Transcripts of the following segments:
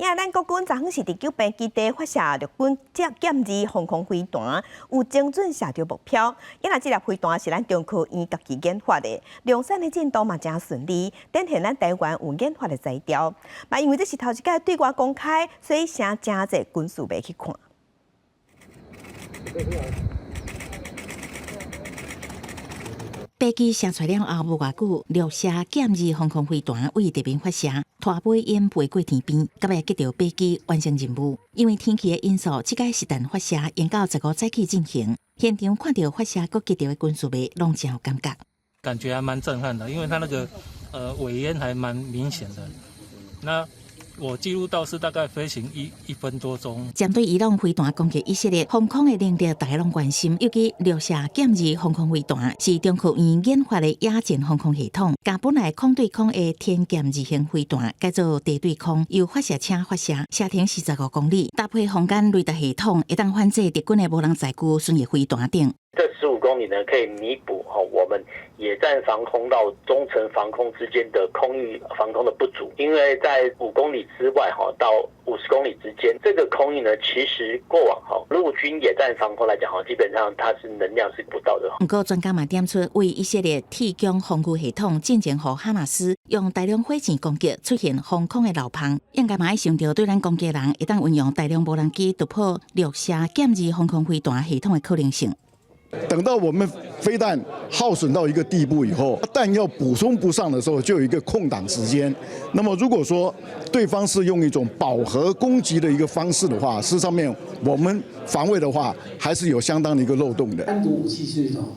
因为咱国军昨昏是伫九兵基地发射陆军剑2防空飞弹，有精准射着目标。因为这粒飞弹是咱中科院家己研发的，量产的进度嘛真顺利，展现咱台湾有研发的才调。嘛，因为这是头一届对外公开，所以请真侪军事迷去看。飞机射出了后无偌久，陆射剑2防空飞弹为地面发射，拖尾掩飞过天边，甲要击着飞机完成任务。因为天气的因素，这届实弹发射延到15早起进行。现场看到发射搁击着的军事迷，拢真有感觉。感觉还蛮震撼的，因为它那个尾烟还蛮明显的。那我记录到是大概飞行一分多钟。针对伊朗飞弹攻击以色列，防空的领域大家拢关心，尤其陆射剑2防空飞弹是中科院研发的野战防空系统，甲本来空对空的天剑2型飞弹改做地对空，由发射车发射，射程45公里，搭配空间雷达系统，会当反制敌军的无人载具巡弋飞弹等。这15公里呢，可以弥补我们野战防空到中程防空之间的空域防空的不足。因为在5公里之外到50公里之间，这个空域呢，其实过往陆军野战防空来讲基本上它是能量是不到的。不过专家嘛点出，为以色列提供防御系统，进前和哈马斯用大量火箭攻击出现防空的漏洞，应该嘛要想到对咱攻击人会当运用大量无人机突破陆射剑2防空飞弹系统的可能性。等到我们飞弹耗损到一个地步以后，弹药补充不上的时候，就有一个空档时间。那么如果说对方是用一种饱和攻击的一个方式的话，事实上面我们防卫的话，还是有相当的一个漏洞的。单独武器系统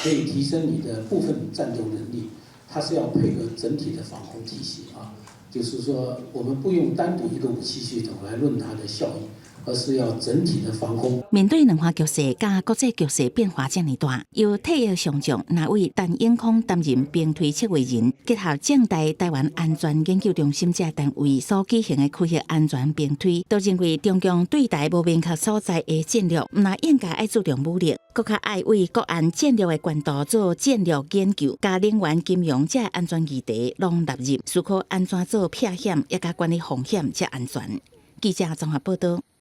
可以提升你的部分战斗能力，它是要配合整体的防空体系啊。就是说，我们不用单独一个武器系统来论它的效益。而是要整体的防空。面对两化局势加国际局势变化这么大，由退役上将哪位陈永康担任兵推测绘人，结合正大台湾安全研究中心这单位所举行的区域安全兵推，都认为中共对台无明确所在的战略，唔那应该爱注重武力，更加爱为国安战略的管道做战略研究，加能源、金融这安全议题拢纳入，思考安怎做避险，也加管理风险这安全。记者综合报道。